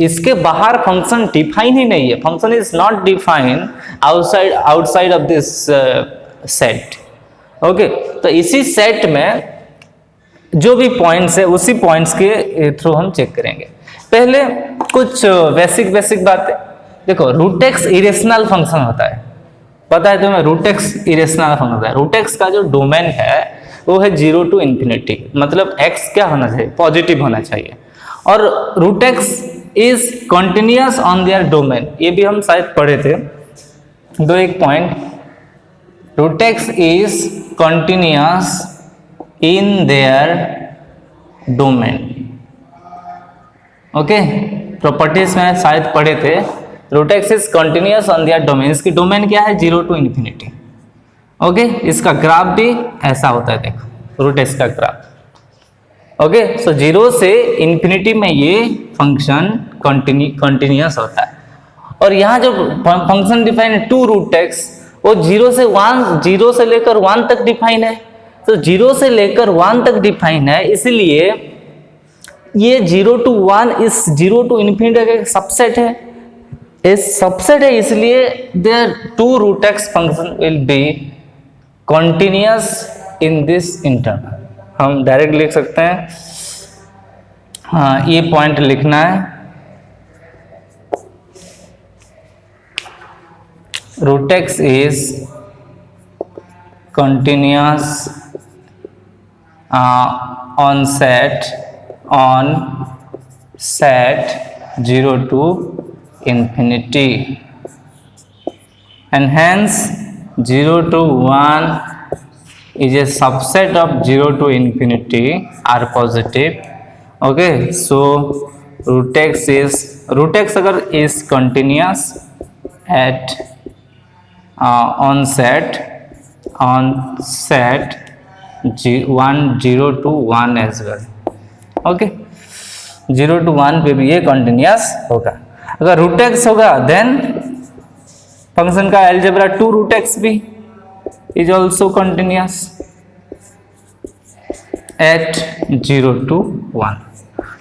Speaker 1: इसके बाहर फंक्शन डिफाइन ही नहीं है, function is not define outside of this set. Okay, तो इसी सेट में जो भी पॉइंट्स है उसी पॉइंट्स के थ्रू हम चेक करेंगे। पहले कुछ बेसिक बातें देखो, रूट एक्स इरेशनल फंक्शन होता है, पता है तुम्हें रूट एक्स इरेशनल फंक्शन होता है। रूट एक्स का जो डोमेन है वो है 0 to ∞, मतलब x क्या होना चाहिए, पॉजिटिव होना चाहिए, और root x is continuous on their domain, ये भी हम शायद पढ़े थे दो एक point, root x is continuous in their domain. Okay, properties में शायद पढ़े थे, root x is continuous on their domain, इसकी डोमेन क्या है 0 to ∞। ओके, इसका ग्राफ भी ऐसा होता है, देखो रूट एक्स का ग्राफ ओके, सो 0 से इन्फिनिटी में ये फंक्शन कंटिन्यूअस होता है। और यहाँ जो फंक्शन डिफाइन है 2 रूट एक्स, वो 0 से लेकर 1 तक डिफाइन है। तो 0 से लेकर 1 तक डिफाइन है, इसलिए ये 0 to 1 इस 0 to इन्फिनिटी का एक सबसेट है। इस सबसेट है, इसलिए their 2 root x function will be continuous in this interval. हम डायरेक्ट लिख सकते हैं, हाँ ये पॉइंट लिखना है, root x is continuous on set 0 to infinity, and hence 0 to 1 is a subset of 0 to infinity are positive. Okay, so root x अगर is continuous at on set 0 to 1 as well. Okay, 0 to 1 पे भी ये continuous होगा। अगर root x होगा then function का algebra 2 root x भी is also continuous at 0 to 1।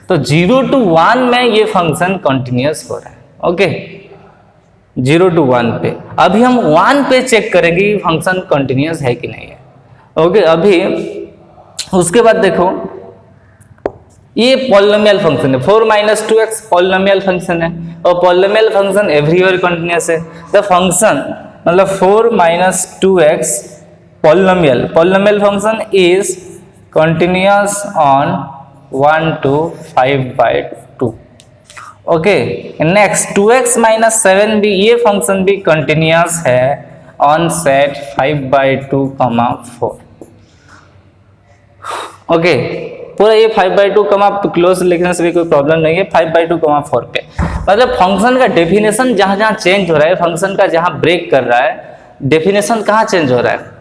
Speaker 1: तो 0 to 1 में ये फंक्शन कंटिन्यूअस हो रहा है। ओके, 0 to 1 पे। अभी हम 1 पे चेक करेंगे कि फंक्शन कंटिन्यूअस है कि नहीं है। ओके, अभी उसके बाद देखो ये पॉलिनोमियल फंक्शन है, 4 - 2x पॉलिनोमियल फंक्शन है, और पॉलिनोमियल फंक्शन एवरीवेयर कंटिन्यूअस है। द फंक्शन मतलब 4 - 2x polynomial function is continuous on 1 to 5/2। Okay, next 2x - 7 भी ये फंक्शन भी कंटिन्यूअस है ऑन सेट 5/2, 4। ओके, पूरा ये 5/2 क्लोज लिखने से भी कोई प्रॉब्लम नहीं है। 5/2, 4 पे मतलब फंक्शन का डेफिनेशन जहां जहां चेंज हो रहा है, फंक्शन का जहां ब्रेक कर रहा है, डेफिनेशन कहाँ चेंज हो रहा है?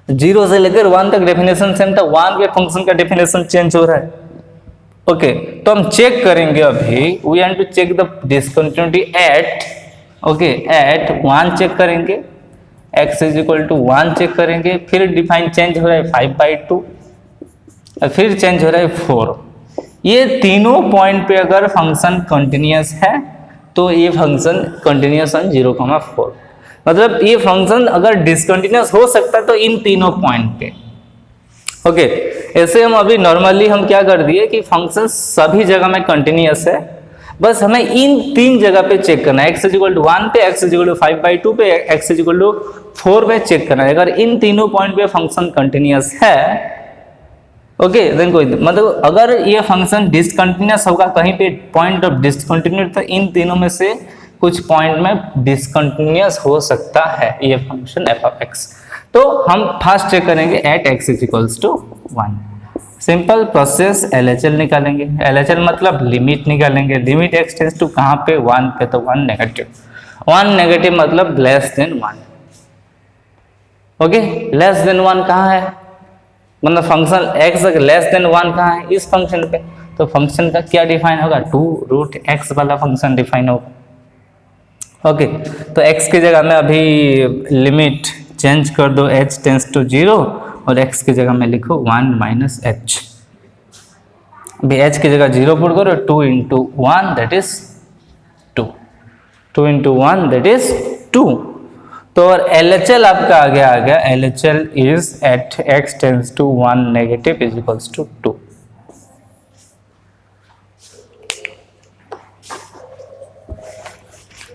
Speaker 1: 0 से लेकर 1 तक डेफिनेशन सेम था, 1 पे फंक्शन का डेफिनेशन चेंज हो रहा है। ओके, तो हम चेक करेंगे अभी, we want to check the discontinuity at, okay, at 1 check करेंगे, x = 1 चेक करेंगे, फिर डिफाइन चेंज हो रहा है 5/2, फिर चेंज हो रहा है 4। ये तीनों पॉइंट पे अगर फंक्शन कंटिन्यूअस है तो ये फंक्शन कंटिन्यूअस ऑन 0, 4। मतलब ये फंक्शन अगर डिसकंटिन्यूअस हो सकता है तो इन तीनों पॉइंट पे। ओके, ऐसे हम अभी नॉर्मली हम क्या कर दिए कि फंक्शन सभी जगह में कंटिन्यूअस है, बस हमें इन 3 जगह पे चेक करना है, x = 1 पे, x = 5/2 पे, x = 4 पे चेक करना है। अगर इन तीनों पॉइंट पे फंक्शन कंटिन्यूअस है, ओके, देन कोई मतलब अगर ये फंक्शन डिसकंटिन्यूअस होगा कहीं पे पॉइंट ऑफ डिसकंटिन्यूटी, तो इन तीनों में से कुछ पॉइंट में डिसकंटिन्यूअस हो सकता है ये फंक्शन f(x). तो हम फर्स्ट चेक करेंगे at x = 1। Simple process, LHL निकालेंगे। LHL मतलब लिमिट निकालेंगे। लिमिट x टेंड्स टू कहाँ पे? 1 पे, तो 1 नेगेटिव। 1 नेगेटिव मतलब less than 1। Okay, less than 1 कहाँ है? मतलब फंक्शन x अगर लेस देन 1 कहाँ है? इस फंक्शन पे। तो फंक्शन का क्या डिफाइन होगा? 2 रूट x वाला फंक्शन डिफाइन होगा। ओके, तो x की जगह में अभी लिमिट चेंज कर दो, h टेंड्स टू 0, और x की जगह में लिखो 1 - h। अभी h की जगह 0 पुट करो, 2 × 1 दैट इज 2, 2 × 1 दैट इज 2। तो और LHL आपका आ गया LHL is at x tends to 1 negative is equals to 2।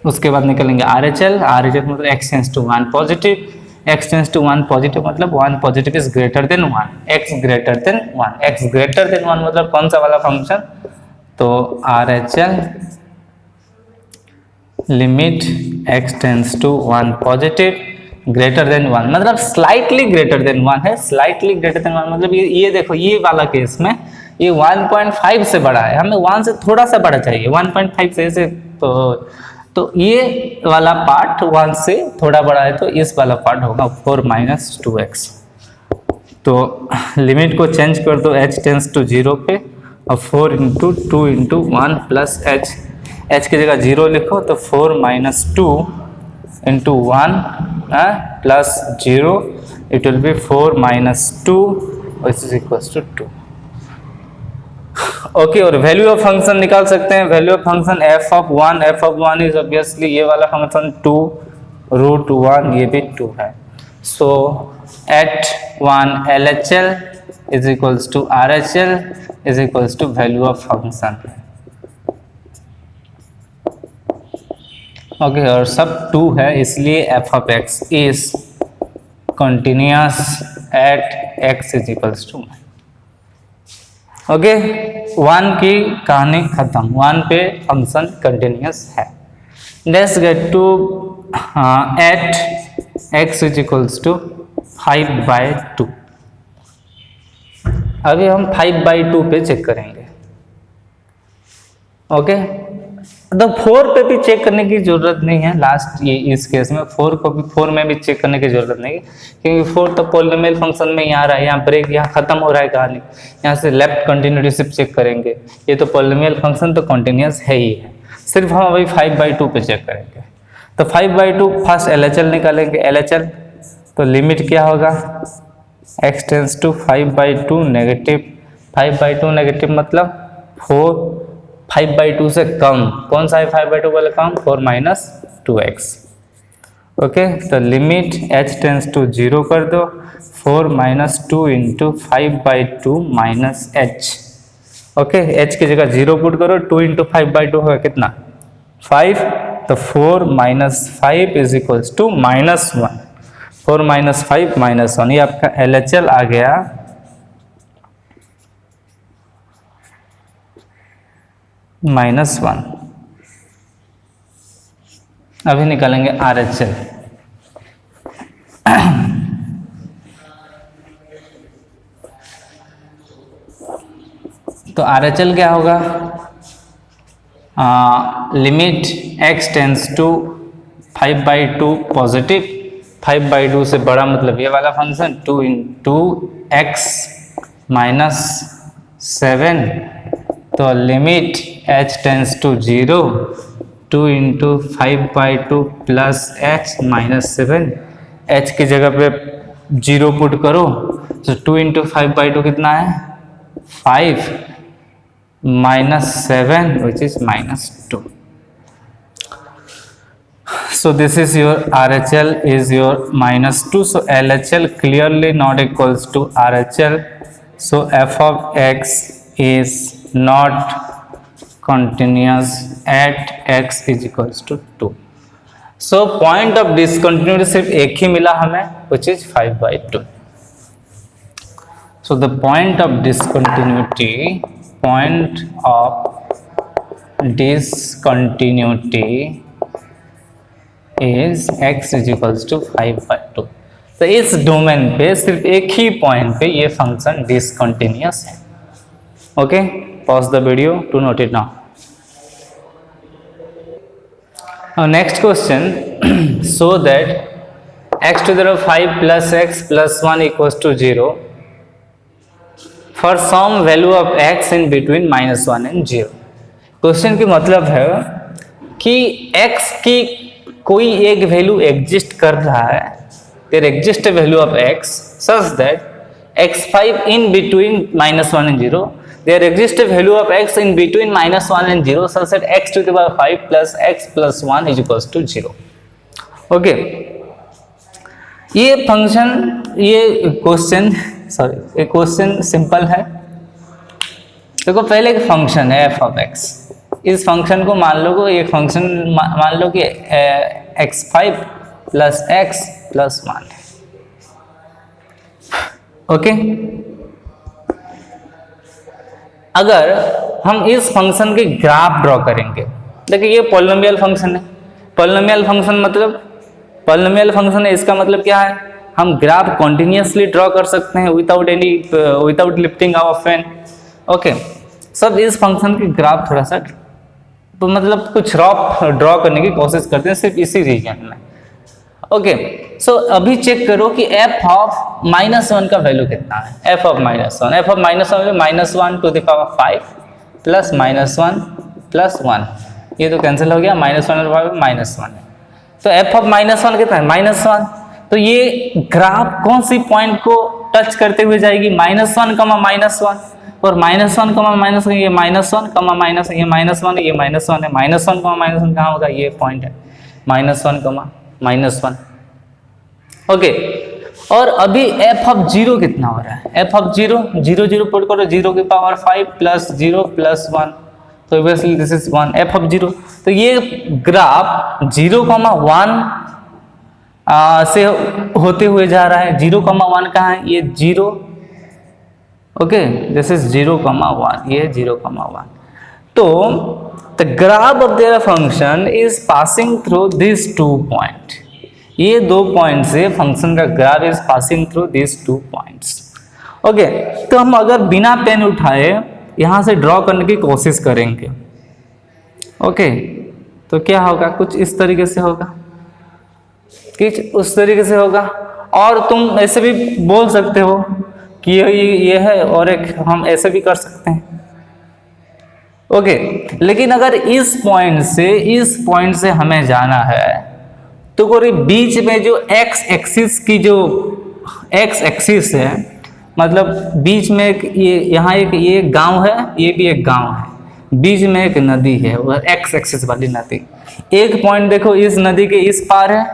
Speaker 1: उसके बाद निकलेंगे RHL। RHL मतलब x tends to 1 positive, x tends to 1 positive मतलब 1 positive is greater than 1, x greater than 1। x greater than 1 मतलब कौन सा वाला फंक्शन? तो RHL limit x tends to 1 positive greater than 1 मतलब स्लाइटली ग्रेटर देन 1 है। Slightly greater than 1 मतलब ये देखो, ये वाला केस में ये 1.5 से बड़ा है, हमें 1 से थोड़ा सा बड़ा चाहिए, 1.5 से ऐसे। तो ये वाला पार्ट 1 से थोड़ा बड़ा है, तो इस वाला पार्ट होगा 4 - 2x। तो लिमिट को चेंज कर दो h टेंस टू 0 पे, और 4 into 2 into 1 plus h, h की जगह 0 लिखो तो 4 minus 2 into 1 plus 0, it will be 4 minus 2 which is equals to 2। Okay, और वैल्यू ऑफ फंक्शन निकाल सकते हैं। Value of function f of 1 is obviously ये वाला फंक्शन 2 रूट 1, ये भी 2 है। So at 1 LHL is equals to RHL is equals to value of function. Okay, और सब 2 है, इसलिए f of x is continuous at x is equals to. Okay, 1 की कहानी खत्म, 1 पे फंक्शन कंटिन्यूअस है। Let's get to at x is equals to 5/2। अभी हम 5/2 पे चेक करेंगे। ओके, तो 4 पे भी चेक करने की जरूरत नहीं है। लास्ट ये इस केस में 4 में भी चेक करने की जरूरत नहीं है, क्योंकि 4 तो पॉलिनोमियल फंक्शन में ही आ रहा है। यहाँ ब्रेक, यहाँ खत्म हो रहा है कहानी, यहाँ से लेफ्ट कंटिन्यूटी सिर्फ चेक करेंगे। ये तो पॉलिनोमियल फंक्शन तो कंटिन्यूअस है ही है, सिर्फ हम अभी 5/2 पे चेक करेंगे। तो 5/2 फर्स्ट LHL निकालेंगे। LHL तो लिमिट क्या होगा, x tends to 5/2 negative. 5/2 negative मतलब 4, 5/2 से कम। कौन सा है 5/2 वाला कम, 4 माइनस 2x। ओके, तो लिमिट h टेंस टू 0 कर दो, 4 minus 2 into 5/2 minus h। Okay, h की जगह 0 पुट करो, 2 इंटू 5/2 होगा कितना, 5, तो 4 minus 5 is equals to -1। 4 minus 5 -1, ये आपका LHL आ गया -1। अभी निकालेंगे RHL। तो RHL क्या होगा, limit x tends to 5/2 positive, 5/2 से बड़ा मतलब ये वाला फंक्शन, 2 इंटू x माइनस 7, तो limit h tends to 0, 2 into 5/2 plus h minus 7। h की जगह पे 0 पुट करो, तो 2 इंटू 5/2 कितना है, 5 minus 7 which is -2। So this is your RHL is your -2. So LHL clearly not equals to RHL. So f of x is not continuous at x is equals to 2. So point of discontinuity सिर्फ एक ही मिला हमें, which is 5/2. So the point of discontinuity is x is equals to 5/2। तो इस domain पे सिर्फ एक ही point पे ये फंक्शन डिसकंटिन्यूअस है। Okay, pause the video to note it now. Next question, so that x to the power 5 plus x plus 1 equals to 0 for some value of x in between -1 and 0। Question की मतलब है कि x की कोई एक value exist कर रहा है, there exist value of x such that x5 in between -1 and 0, there exists a value of x in between -1 and 0 such that x to the power 5 plus x plus 1 is equals to 0। Okay, ये function, ये question simple है। देखो, पहले एक function है f of x, इस function को मान लो, ये फंक्शन मान लो कि x5 प्लस x प्लस 1 है। ओके, अगर हम इस फंक्शन के ग्राफ ड्रॉ करेंगे, देखिए ये पॉलिनोमियल फंक्शन है। पॉलिनोमियल फंक्शन मतलब, पॉलिनोमियल फंक्शन है, इसका मतलब क्या है, हम ग्राफ कॉन्टिन्यूसली ड्रॉ कर सकते हैं without lifting our pen. Okay, सब इस फंक्शन के ग्राफ थोड़ा सा तो मतलब कुछ रफ ड्रॉ करने की कोशिश करते हैं सिर्फ इसी रीजन में। ओके, सो अभी चेक करो कि f ऑफ -1 का वैल्यू कितना है। f of -1, f of -1 to the power 5 plus -1 plus 1, ये तो कैंसिल हो गया, -1 है। तो f ऑफ -1 कितना है, -1। तो ये ग्राफ कौन सी पॉइंट को टच करते हुए जाएगी, -1, -1 और -1, -1, ये -1, माइनस ये -1, ये -1 है, -1, -1 कहाँ होगा, ये पॉइंट है, -1, -1। ओके, और अभी f ऑफ 0 कितना हो रहा है, f ऑफ 0 पुट करो, 0 की पावर 5 प्लस 0 प्लस 1, तो obviously this is 1, f of 0। तो ये ग्राफ 0,1 से होते हुए जा रहा है। 0,1 कहाँ है, ये 0, ओके, दिस इज 0,1, ये 0,1। तो the graph of their function is passing through this 2 point, ये 2 पॉइंट से फंक्शन का graph is passing through this 2 points. Okay, तो हम अगर बिना पेन उठाए यहां से ड्रॉ करने की कोशिश करेंगे। ओके, तो क्या होगा, कुछ इस तरीके से होगा, कुछ उस तरीके से होगा, और तुम ऐसे भी बोल सकते हो कि ये है, और एक हम ऐसे भी कर सकते हैं। ओके, लेकिन अगर इस पॉइंट से हमें जाना है तो कोई बीच में जो x एक्सिस की जो x एक्सिस है, मतलब बीच में एक यहाँ एक ये गांव है, ये भी एक गांव है, बीच में एक नदी है, वो x एक्सिस वाली नदी। एक पॉइंट देखो इस नदी के इस पार है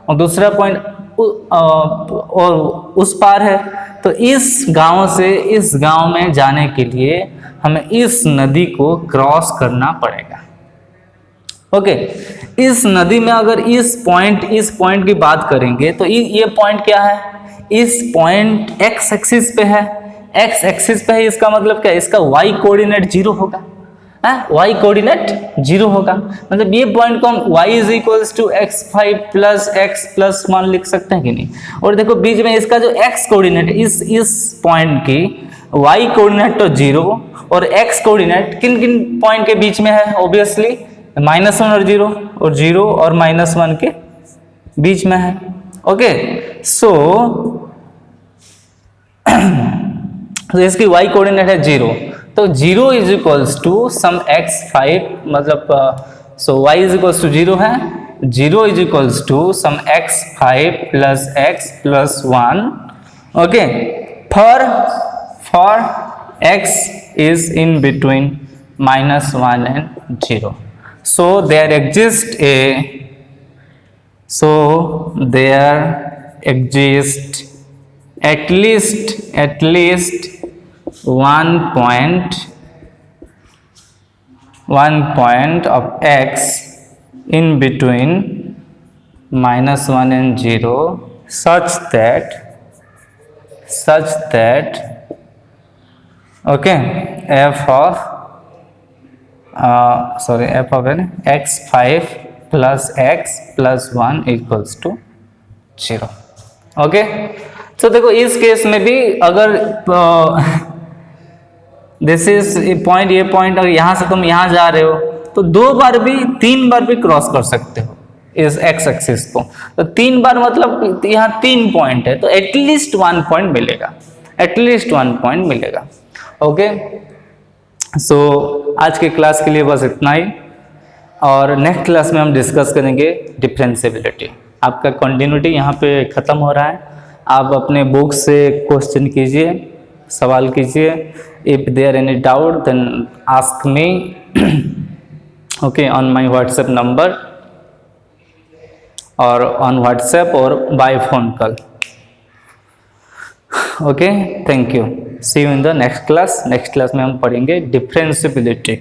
Speaker 1: और दूसरा पॉइंट और उस पार है। तो इस गांव से इस गांव में जाने के लिए हमें इस नदी को क्रॉस करना पड़ेगा। ओके, इस नदी में अगर इस पॉइंट की बात करेंगे तो ये पॉइंट क्या है, इस पॉइंट x एक्सिस पे है, x एक्सिस पे है, इसका मतलब क्या है, इसका y कोऑर्डिनेट 0 होगा, y कोऑर्डिनेट 0 होगा। मतलब ये पॉइंट को हम y is equals to x5 plus x plus 1 लिख सकते हैं कि नहीं। और देखो बीच में इसका जो x कोऑर्डिनेट है, इस पॉइंट की y कोऑर्डिनेट तो 0 और x कोऑर्डिनेट किन किन पॉइंट के बीच में है, ऑब्वियसली -1 और 0, और 0 और -1 के बीच में है। ओके, सो इसकी y कोऑर्डिनेट है 0, तो 0 is equals to sum x5, मतलब so y is equals to 0 है, 0 is equals to sum x5 plus x plus 1। Okay, for x is in between -1 and 0, so there exists at least one point of x in between -1 and 0 such that okay, f of x5 plus x plus 1 equals to 0। Okay, तो देखो इस case में भी अगर this is point, ये point, अगर यहाँ से तुम यहाँ जा रहे हो तो 2 बार भी 3 बार भी क्रॉस कर सकते हो इस x एक्सिस को। तो 3 बार मतलब यहाँ 3 पॉइंट है, तो एटलीस्ट 1 पॉइंट मिलेगा, ओके। सो आज के क्लास के लिए बस इतना ही, और नेक्स्ट क्लास में हम डिस्कस करेंगे डिफरेंशिएबिलिटी। आपका कंटिन्यूटी यहाँ पे ख़त्म हो रहा है, आप अपने बुक से क्वेश्चन कीजिए, सवाल कीजिए। If there any doubt then ask me, okay, on my WhatsApp number और ऑन व्हाट्सएप और by phone call. Okay, thank you, see you in the next class. Next class में हम पढ़ेंगे डिफरेंशिएबिलिटी।